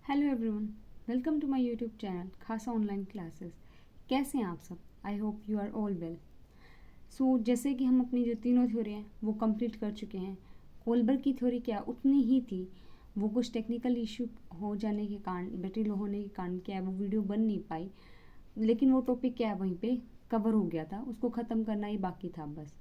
Hello everyone, welcome to my YouTube channel Khasa online classes. कैसे हैं आप सब? I hope you are all well. So जैसे कि हम अपनी जो तीनों थ्योरी हैं वो कंप्लीट कर चुके हैं। कोलबर्ग की थ्योरी क्या उतनी ही थी, वो कुछ टेक्निकल इशू हो जाने के कारण, बैटरी लो होने के कारण क्या है वो वीडियो बन नहीं पाई, लेकिन वो टॉपिक क्या है वहीं पे कवर हो गया था, उसको ख़त्म करना ही बाकी था बस।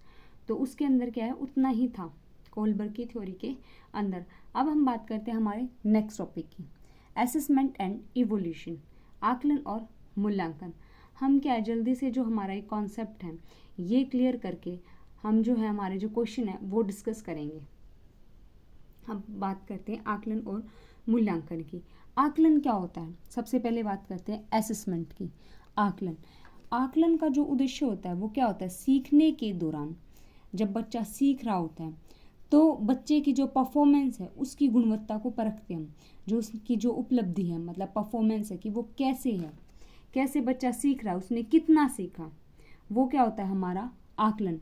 तो उसके अंदर क्या है उतना ही था कोलबर्ग की थ्योरी के अंदर। अब हम बात करते हैं हमारे नेक्स्ट टॉपिक की, असेसमेंट एंड इवोल्यूशन, आकलन और मूल्यांकन। हम क्या है जल्दी से जो हमारा एक कॉन्सेप्ट है ये क्लियर करके हम जो है हमारे जो क्वेश्चन है वो डिस्कस करेंगे। अब बात करते हैं आकलन और मूल्यांकन की। आकलन क्या होता है? सबसे पहले बात करते हैं असेसमेंट की। आकलन आकलन का जो उद्देश्य होता है वो क्या होता है? सीखने के दौरान जब बच्चा सीख रहा होता है तो बच्चे की जो परफॉर्मेंस है उसकी गुणवत्ता को परखते हैं हम, जो उसकी जो उपलब्धि है मतलब परफॉर्मेंस है कि वो कैसे है, कैसे बच्चा सीख रहा है, उसने कितना सीखा, वो क्या होता है हमारा आकलन।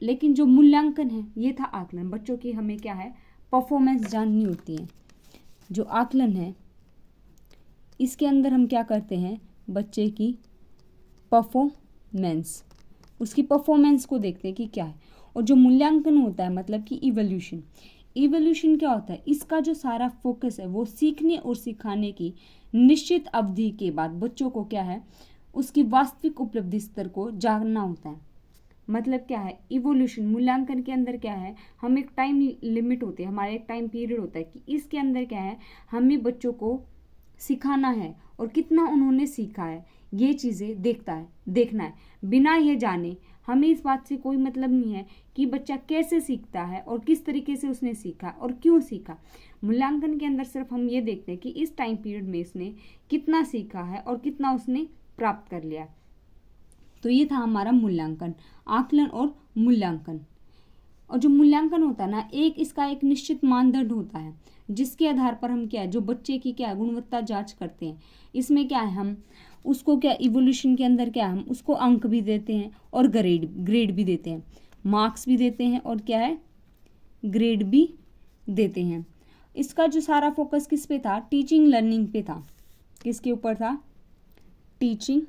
लेकिन जो मूल्यांकन है ये था आकलन, बच्चों की हमें क्या है परफॉर्मेंस जाननी होती है। जो आकलन है इसके अंदर हम क्या करते हैं, बच्चे की परफॉर्मेंस, उसकी परफॉर्मेंस को देखते हैं कि क्या है। और जो मूल्यांकन होता है मतलब कि इवोल्यूशन, इवोल्यूशन क्या होता है? इसका जो सारा फोकस है वो सीखने और सिखाने की निश्चित अवधि के बाद बच्चों को क्या है उसकी वास्तविक उपलब्धि स्तर को जानना होता है। मतलब क्या है इवोल्यूशन मूल्यांकन के अंदर क्या है, हम एक टाइम लिमिट होती है, हमारा एक टाइम पीरियड होता है कि इसके अंदर क्या है हमें बच्चों को सिखाना है और कितना उन्होंने सीखा है ये चीज़ें देखना है। बिना ये जाने हमें इस बात से कोई मतलब नहीं है कि बच्चा कैसे सीखता है और किस तरीके से उसने सीखा और क्यों सीखा। मूल्यांकन के अंदर सिर्फ हम ये देखते हैं कि इस टाइम पीरियड में इसने कितना सीखा है और कितना उसने प्राप्त कर लिया। तो ये था हमारा मूल्यांकन, आकलन और मूल्यांकन। और जो मूल्यांकन होता है ना इसका एक निश्चित मानदंड होता है जिसके आधार पर हम क्या है जो बच्चे की क्या गुणवत्ता जांच करते हैं। इसमें क्या है हम उसको क्या इवोल्यूशन के अंदर क्या हम उसको अंक भी देते हैं और ग्रेड भी देते हैं, मार्क्स भी देते हैं और क्या है ग्रेड भी देते हैं। इसका जो सारा फोकस किस पे था? टीचिंग लर्निंग पे था। किसके ऊपर था? टीचिंग।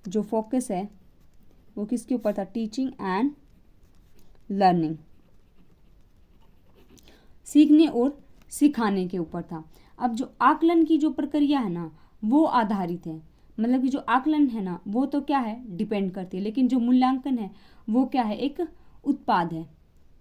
जो फोकस है वो किसके ऊपर था? टीचिंग एंड लर्निंग, सीखने और सिखाने के ऊपर था। अब जो आकलन की जो प्रक्रिया है ना वो आधारित है, मतलब कि जो आकलन है ना वो तो क्या है डिपेंड करती है, लेकिन जो मूल्यांकन है वो क्या है एक उत्पाद है।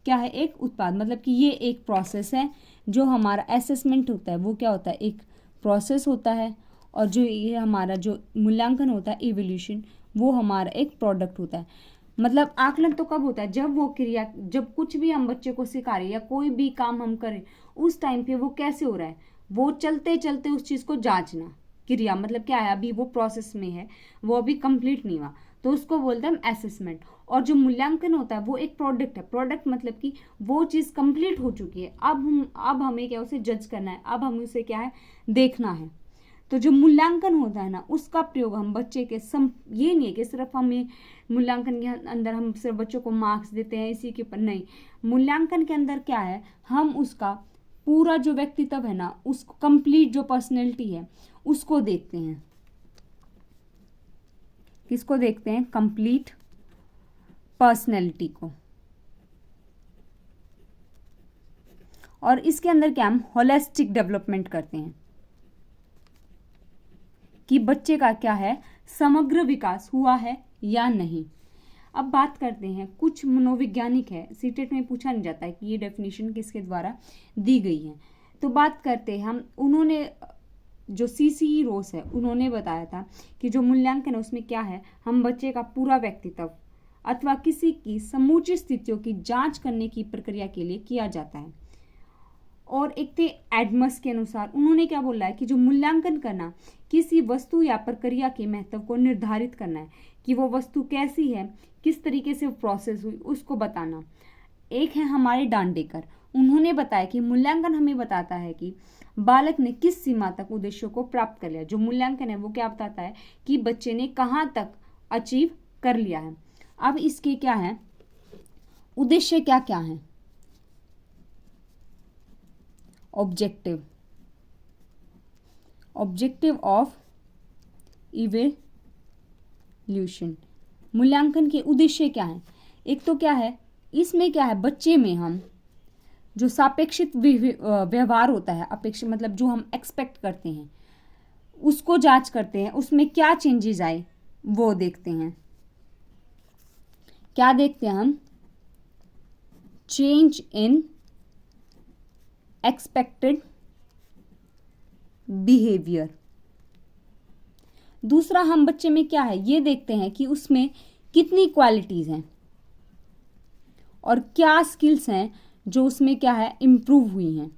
क्या है? एक उत्पाद, मतलब कि ये एक प्रोसेस है। जो हमारा असेसमेंट होता है वो क्या होता है? एक प्रोसेस होता है। और जो ये हमारा जो मूल्यांकन होता है इवोल्यूशन, वो हमारा एक प्रोडक्ट होता है। मतलब आकलन तो कब होता है? जब वो क्रिया, जब कुछ भी हम बच्चे को सिखा रहे हैं या कोई भी काम हम करें उस टाइम पे वो कैसे हो रहा है, वो चलते चलते उस चीज़ को जांचना। क्रिया मतलब क्या है? अभी वो प्रोसेस में है, वो अभी कंप्लीट नहीं हुआ, तो उसको बोलते हैं हम असेसमेंट। और जो मूल्यांकन होता है वो एक प्रोडक्ट है। प्रोडक्ट मतलब कि वो चीज़ कंप्लीट हो चुकी है, अब हमें क्या उसे जज करना है, अब हमें उसे क्या है देखना है। तो जो मूल्यांकन होता है ना उसका प्रयोग हम बच्चे के ये नहीं है कि सिर्फ हमें मूल्यांकन के अंदर हम सिर्फ बच्चों को मार्क्स देते हैं इसी के ऊपर, नहीं। मूल्यांकन के अंदर क्या है हम उसका पूरा जो व्यक्तित्व है ना उसको कंप्लीट जो पर्सनैलिटी है उसको देखते हैं। किसको देखते हैं? कंप्लीट पर्सनैलिटी को। और इसके अंदर क्या हम होलिस्टिक डेवलपमेंट करते हैं कि बच्चे का क्या है समग्र विकास हुआ है या नहीं। अब बात करते हैं, कुछ मनोवैज्ञानिक है, सीटेट में पूछा नहीं जाता है कि ये डेफिनेशन किसके द्वारा दी गई है। तो बात करते हैं हम, उन्होंने जो सीसी रोस है उन्होंने बताया था कि जो मूल्यांकन है उसमें क्या है हम बच्चे का पूरा व्यक्तित्व अथवा किसी की समूची स्थितियों की जांच करने की प्रक्रिया के लिए किया जाता है। और एक थे एडमस के अनुसार, उन्होंने क्या बोला है कि जो मूल्यांकन करना किसी वस्तु या प्रक्रिया के महत्व को निर्धारित करना है कि वो वस्तु कैसी है, किस तरीके से प्रोसेस हुई उसको बताना। एक है हमारे डांडेकर, उन्होंने बताया कि मूल्यांकन हमें बताता है कि बालक ने किस सीमा तक उद्देश्यों को प्राप्त कर लिया। जो मूल्यांकन है वो क्या बताता है कि बच्चे ने कहाँ तक अचीव कर लिया है। अब इसके क्या है उद्देश्य, क्या क्या है? ऑब्जेक्टिव, ऑब्जेक्टिव ऑफ इवैल्यूएशन, मूल्यांकन के उद्देश्य क्या है? एक तो क्या है, इसमें क्या है, बच्चे में हम जो सापेक्षित व्यवहार होता है, अपेक्षित मतलब जो हम एक्सपेक्ट करते हैं उसको जांच करते हैं, उसमें क्या चेंजेस आए वो देखते हैं। क्या देखते हैं हम? Change in expected behaviour. दूसरा, हम बच्चे में क्या है ये देखते हैं कि उसमें कितनी क्वालिटीज हैं और क्या स्किल्स हैं जो उसमें क्या है इम्प्रूव हुई हैं,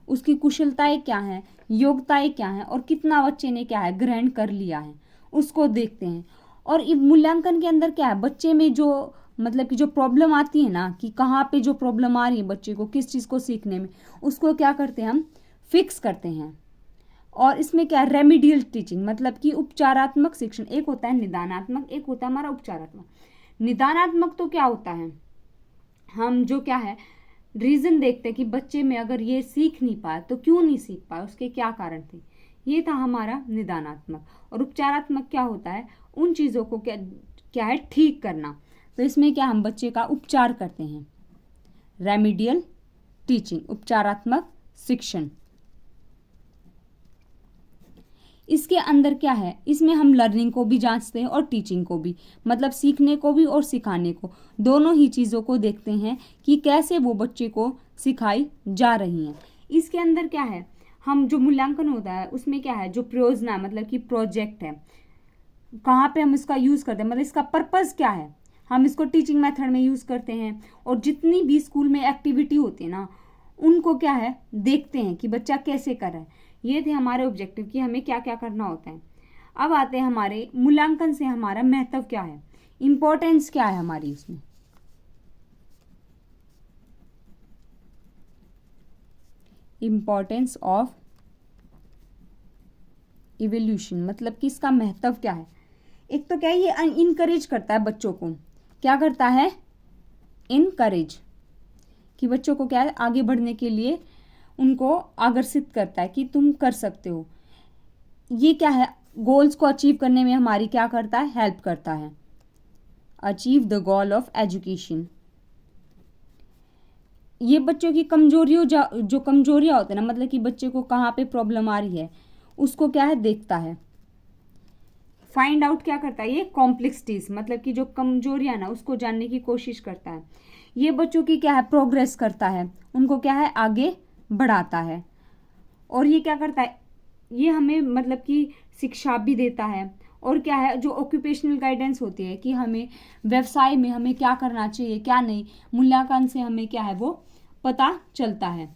उसकी कुशलताएं क्या हैं, योग्यताएं क्या हैं और कितना बच्चे ने क्या है ग्रहण कर लिया है, उसको देखते हैं। और मूल्यांकन के अंदर क्या है, बच्चे में जो मतलब कि जो प्रॉब्लम आती है ना, कि कहाँ पे जो प्रॉब्लम आ रही है बच्चे को किस चीज़ को सीखने में, उसको क्या करते हैं हम फिक्स करते हैं। और इसमें क्या है, रेमिडियल टीचिंग मतलब कि उपचारात्मक शिक्षण। एक होता है निदानात्मक, एक होता है हमारा उपचारात्मक। निदानात्मक तो क्या होता है, हम जो क्या है रीजन देखते हैं कि बच्चे में अगर ये सीख नहीं पाया तो क्यों नहीं सीख पाया, उसके क्या कारण थे, ये था हमारा निदानात्मक। और उपचारात्मक क्या होता है, उन चीज़ों को क्या है ठीक करना। तो इसमें क्या हम बच्चे का उपचार करते हैं, रेमिडियल टीचिंग, उपचारात्मक शिक्षण। इसके अंदर क्या है, इसमें हम लर्निंग को भी जांचते हैं और टीचिंग को भी, मतलब सीखने को भी और सिखाने को, दोनों ही चीज़ों को देखते हैं कि कैसे वो बच्चे को सिखाई जा रही हैं। इसके अंदर क्या है, हम जो मूल्यांकन होता है उसमें क्या है, जो प्रयोजना मतलब कि प्रोजेक्ट है, कहाँ पे हम इसका यूज़ करते हैं, मतलब इसका पर्पज़ क्या है, हम इसको टीचिंग मेथड में यूज़ करते हैं। और जितनी भी स्कूल में एक्टिविटी होती है ना, उनको क्या है देखते हैं कि बच्चा कैसे कर रहा है। ये थे हमारे ऑब्जेक्टिव कि हमें क्या क्या करना होता है। अब आते हैं हमारे मूल्यांकन से हमारा महत्व क्या है, इंपॉर्टेंस क्या है हमारी उसमें। इंपॉर्टेंस ऑफ इवोल्यूशन मतलब कि इसका महत्व क्या है। एक तो क्या है, ये इनकरेज करता है बच्चों को, क्या करता है, इनकरेज, कि बच्चों को क्या है आगे बढ़ने के लिए उनको आकर्षित करता है कि तुम कर सकते हो। ये क्या है, गोल्स को अचीव करने में हमारी क्या करता है, हेल्प करता है। Achieve the goal of education. ये बच्चों की कमजोरियों जो कमजोरियां होती है ना, मतलब कि बच्चे को कहाँ पे प्रॉब्लम आ रही है उसको क्या है देखता है। फाइंड आउट क्या करता है, ये कॉम्प्लेक्सिटीज मतलब कि जो कमजोरियां ना उसको जानने की कोशिश करता है। ये बच्चों की क्या है प्रोग्रेस करता है, उनको क्या है आगे बढ़ाता है। और ये क्या करता है, ये हमें मतलब कि शिक्षा भी देता है। और क्या है, जो ऑक्यूपेशनल गाइडेंस होती है कि हमें व्यवसाय में हमें क्या करना चाहिए क्या नहीं, मूल्यांकन से हमें क्या है वो पता चलता है।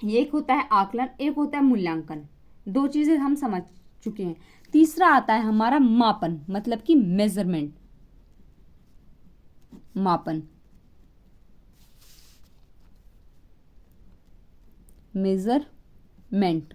एक होता है आकलन, एक होता है मूल्यांकन, दो चीजें हम समझ चुके हैं। तीसरा आता है हमारा मापन मतलब कि मेजरमेंट, मापन, मेजरमेंट।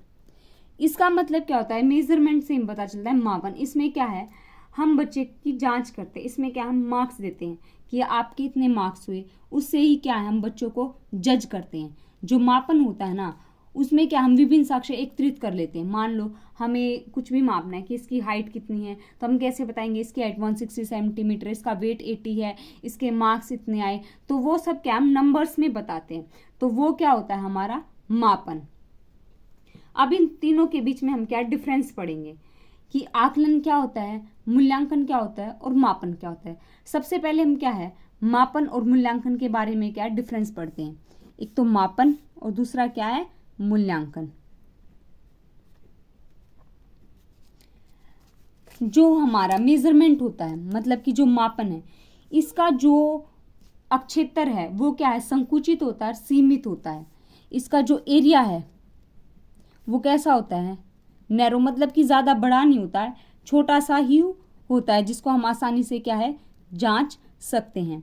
इसका मतलब क्या होता है, मेजरमेंट से हम पता चलता है मापन। इसमें क्या है, हम बच्चे की जांच करते हैं, इसमें क्या हम मार्क्स देते हैं कि आपके इतने मार्क्स हुए, उससे ही क्या है हम बच्चों को जज करते हैं। जो मापन होता है ना उसमें क्या हम विभिन्न साक्ष्य एकत्रित कर लेते हैं। मान लो हमें कुछ भी मापना है कि इसकी हाइट कितनी है, तो हम कैसे बताएंगे इसकी हाइट 160 सेंटीमीटर, इसका वेट 80 है, इसके मार्क्स इतने आए, तो वो सब क्या हम नंबर्स में बताते हैं। तो वो क्या होता है हमारा मापन। अब इन तीनों के बीच में हम क्या डिफरेंस पढ़ेंगे कि आकलन क्या होता है, मूल्यांकन क्या होता है और मापन क्या होता है। सबसे पहले हम क्या है मापन और मूल्यांकन के बारे में क्या डिफरेंस पढ़ते हैं। एक तो मापन और दूसरा क्या है मूल्यांकन। जो हमारा मेजरमेंट होता है मतलब कि जो मापन है, इसका जो अक्षेत्र है वो क्या है संकुचित होता है, सीमित होता है। इसका जो एरिया है वो कैसा होता है, नैरो मतलब कि ज़्यादा बड़ा नहीं होता है, छोटा सा ही होता है जिसको हम आसानी से क्या है जांच सकते हैं।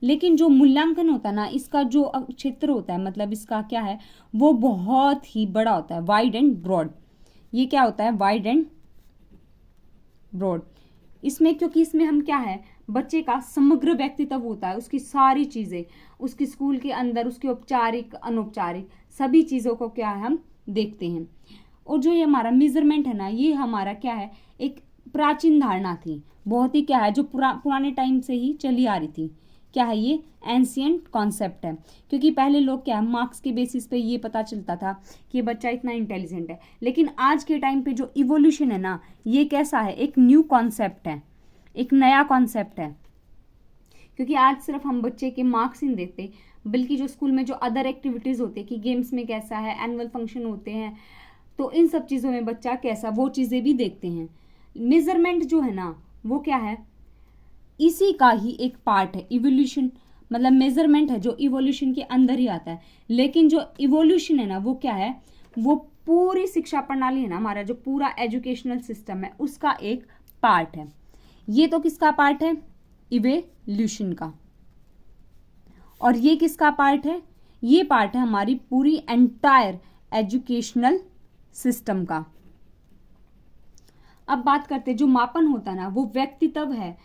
लेकिन जो मूल्यांकन होता है ना, इसका जो क्षेत्र होता है मतलब इसका क्या है वो बहुत ही बड़ा होता है, वाइड एंड ब्रॉड। ये क्या होता है वाइड एंड ब्रॉड। इसमें क्योंकि इसमें हम क्या है बच्चे का समग्र व्यक्तित्व होता है, उसकी सारी चीज़ें, उसकी स्कूल के अंदर उसकी औपचारिक अनौपचारिक सभी चीज़ों को क्या है हम देखते हैं। और जो ये हमारा मेजरमेंट है ना, ये हमारा क्या है, एक प्राचीन धारणा थी, बहुत ही क्या है, जो पुराने टाइम से ही चली आ रही थी। क्या है ये? एंशियंट कॉन्सेप्ट है, क्योंकि पहले लोग क्या है, मार्क्स के बेसिस पे ये पता चलता था कि ये बच्चा इतना इंटेलिजेंट है। लेकिन आज के टाइम पे जो इवोल्यूशन है ना, ये कैसा है, एक न्यू कॉन्सेप्ट है, एक नया कॉन्सेप्ट है। क्योंकि आज सिर्फ हम बच्चे के मार्क्स ही नहीं देखते, बल्कि जो स्कूल में जो अदर एक्टिविटीज़ होती है कि गेम्स में कैसा है, एनुअल फंक्शन होते हैं, तो इन सब चीज़ों में बच्चा कैसा, वो चीज़ें भी देखते हैं। मेजरमेंट जो है ना, वो क्या है, इसी का ही एक पार्ट है। इवोल्यूशन मतलब मेजरमेंट है जो इवोल्यूशन के अंदर ही आता है। लेकिन जो इवोल्यूशन है ना, वो क्या है, वो पूरी शिक्षा प्रणाली है ना, हमारा जो पूरा एजुकेशनल सिस्टम है, उसका एक पार्ट है। ये तो किसका पार्ट है? इवोल्यूशन का। और ये किसका पार्ट है? ये पार्ट है हमारी पूरी एंटायर एजुकेशनल सिस्टम का। अब बात करते हैं, जो मापन होता है ना, वो व्यक्तित्व है,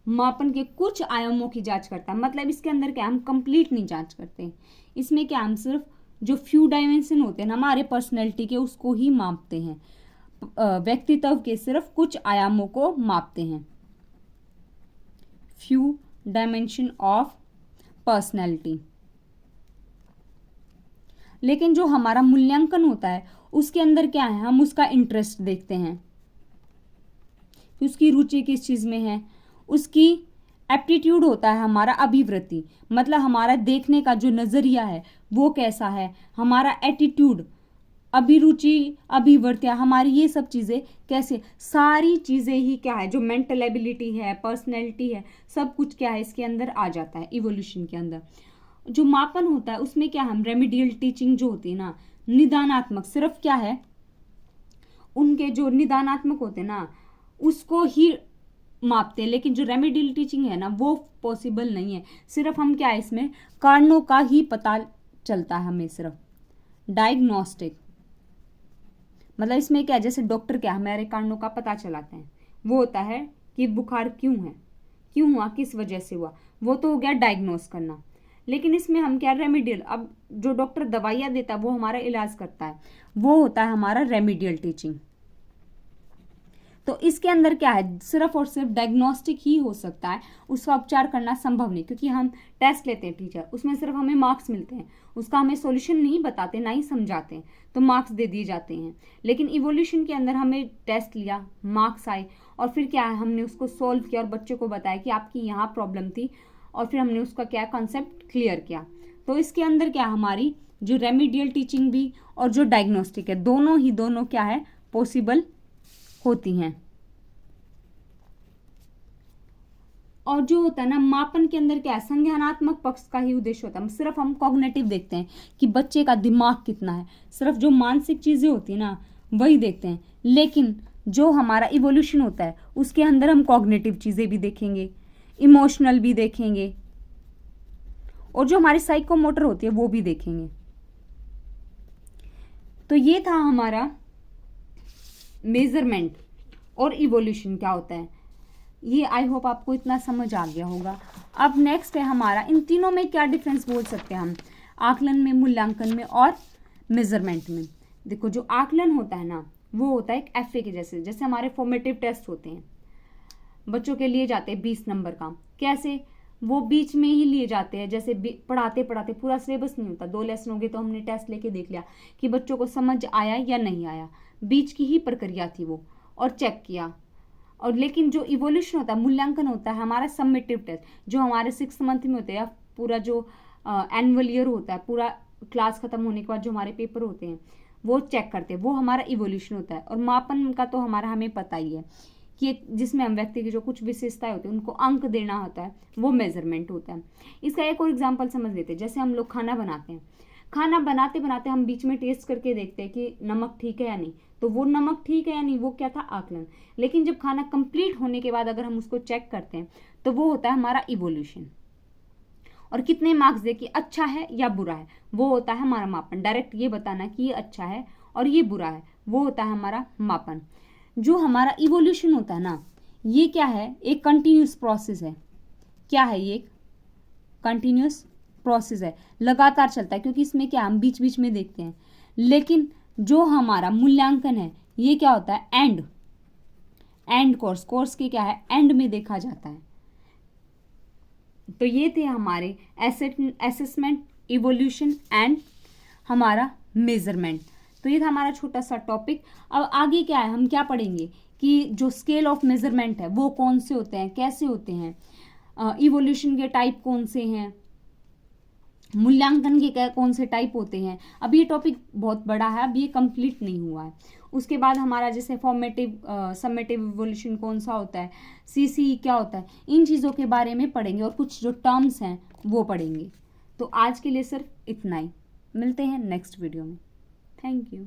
मापन के कुछ आयामों की जांच करता है। मतलब इसके अंदर क्या, हम कंप्लीट नहीं जांच करते, इसमें क्या हम सिर्फ जो फ्यू डायमेंशन होते हैं ना हमारे पर्सनैलिटी के, उसको ही मापते हैं। व्यक्तित्व के सिर्फ कुछ आयामों को मापते हैं, फ्यू डायमेंशन ऑफ पर्सनैलिटी। लेकिन जो हमारा मूल्यांकन होता है, उसके अंदर क्या है, हम उसका इंटरेस्ट देखते हैं कि उसकी रुचि किस चीज़ में है। उसकी एप्टीट्यूड होता है हमारा अभिवृत्ति, मतलब हमारा देखने का जो नज़रिया है वो कैसा है, हमारा एटीट्यूड, अभिरुचि, अभिवृत्तियाँ, हमारी ये सब चीज़ें कैसे, सारी चीज़ें ही क्या है, जो मेंटल एबिलिटी है, पर्सनैलिटी है, सब कुछ क्या है इसके अंदर आ जाता है इवोल्यूशन के अंदर। जो मापन होता है उसमें क्या, हम रेमिडियल टीचिंग जो होती है ना, निदानात्मक, सिर्फ क्या है, उनके जो निदानात्मक होते हैं ना उसको ही मापते हैं। लेकिन जो रेमिडियल टीचिंग है ना, वो पॉसिबल नहीं है। सिर्फ हम क्या है, इसमें कारणों का ही पता चलता है हमें, सिर्फ डायग्नोस्टिक, मतलब इसमें क्या है, जैसे डॉक्टर क्या हमारे कारणों का पता चलाते हैं, वो होता है कि बुखार क्यों है, क्यों हुआ, किस वजह से हुआ, वो तो हो गया डायग्नोस करना। लेकिन इसमें हम क्या, रेमिडियल, अब जो डॉक्टर दवाइयाँ देता है वो हमारा इलाज करता है, वो होता है हमारा रेमिडियल टीचिंग। तो इसके अंदर क्या है, सिर्फ और सिर्फ डायग्नोस्टिक ही हो सकता है, उसका उपचार करना संभव नहीं। क्योंकि हम टेस्ट लेते हैं टीचर, उसमें सिर्फ हमें मार्क्स मिलते हैं, उसका हमें सॉल्यूशन नहीं बताते, ना ही समझाते हैं, तो मार्क्स दे दिए जाते हैं। लेकिन इवोल्यूशन के अंदर हमें टेस्ट लिया, मार्क्स आए, और फिर क्या है, हमने उसको सॉल्व किया और बच्चों को बताया कि आपकी यहाँ प्रॉब्लम थी, और फिर हमने उसका क्या कॉन्सेप्ट क्लियर किया। तो इसके अंदर क्या, हमारी जो रेमिडियल टीचिंग भी और जो डायग्नोस्टिक है, दोनों क्या है, पॉसिबल होती हैं। और जो होता है ना, मापन के अंदर क्या है, संज्ञानात्मक पक्ष का ही उद्देश्य होता है। सिर्फ हम कॉग्निटिव देखते हैं कि बच्चे का दिमाग कितना है, सिर्फ जो मानसिक चीज़ें होती है ना वही देखते हैं। लेकिन जो हमारा इवोल्यूशन होता है उसके अंदर हम कॉग्निटिव चीज़ें भी देखेंगे, इमोशनल भी देखेंगे, और जो हमारी साइकोमोटर होती है वो भी देखेंगे। तो ये था हमारा मेजरमेंट और इवोल्यूशन क्या होता है। ये आई होप आपको इतना समझ आ गया होगा। अब नेक्स्ट है हमारा, इन तीनों में क्या डिफरेंस बोल सकते हैं हम, आकलन में, मूल्यांकन में और मेजरमेंट में। देखो, जो आकलन होता है ना, वो होता है एक एफए के जैसे हमारे फॉर्मेटिव टेस्ट होते हैं, बच्चों के लिए जाते हैं 20 नंबर का। कैसे, वो बीच में ही लिए जाते हैं, जैसे पढ़ाते पढ़ाते पूरा सिलेबस नहीं होता, 2 लेसन हो गए तो हमने टेस्ट लेके देख लिया कि बच्चों को समझ आया या नहीं आया, बीच की ही प्रक्रिया थी वो, और चेक किया। और लेकिन जो इवोल्यूशन होता है, मूल्यांकन होता है हमारा सबमिटिव टेस्ट, जो हमारे 6 मंथ में होते हैं, या पूरा जो एनुअल ईयर होता है, पूरा क्लास खत्म होने के बाद जो हमारे पेपर होते हैं वो चेक करते हैं, वो हमारा इवोल्यूशन होता है। और मापन का तो हमें पता ही है कि जिसमें हम व्यक्ति की जो कुछ विशेषताएं होती हैं उनको अंक देना होता है, वो मेजरमेंट होता है। इसका एक और एग्जाम्पल समझ लेते हैं। जैसे हम लोग खाना बनाते हैं, खाना बनाते बनाते हम बीच में टेस्ट करके देखते हैं कि नमक ठीक है या नहीं, तो वो नमक ठीक है या नहीं, वो क्या था, आकलन। लेकिन जब खाना कंप्लीट होने के बाद अगर हम उसको चेक करते हैं तो वो होता है हमारा इवोल्यूशन। और कितने मार्क्स दे कि अच्छा है या बुरा है, वो होता है हमारा मापन। डायरेक्ट ये बताना कि ये अच्छा है और ये बुरा है, वो होता है हमारा मापन। जो हमारा इवोल्यूशन होता है ना, ये क्या है, एक कंटिन्यूस प्रोसेस है। क्या है ये, एक कंटिन्यूस प्रोसेस है, लगातार चलता है, क्योंकि इसमें क्या हम बीच बीच में देखते हैं। लेकिन जो हमारा मूल्यांकन है ये क्या होता है, एंड कोर्स के क्या है, एंड में देखा जाता है। तो ये थे हमारे असेसमेंट, इवोल्यूशन एंड हमारा मेजरमेंट। तो ये था हमारा छोटा सा टॉपिक। अब आगे क्या है, हम क्या पढ़ेंगे कि जो स्केल ऑफ मेजरमेंट है वो कौन से होते हैं, कैसे होते हैं, इवोल्यूशन के टाइप कौन से हैं, मूल्यांकन के कौन से टाइप होते हैं। अब ये टॉपिक बहुत बड़ा है, अब ये कंप्लीट नहीं हुआ है। उसके बाद हमारा जैसे फॉर्मेटिव, समेटिव इवोल्यूशन कौन सा होता है, सीसी क्या होता है, इन चीज़ों के बारे में पढ़ेंगे और कुछ जो टर्म्स हैं वो पढ़ेंगे। तो आज के लिए सिर्फ इतना ही, मिलते हैं नेक्स्ट वीडियो में। Thank you.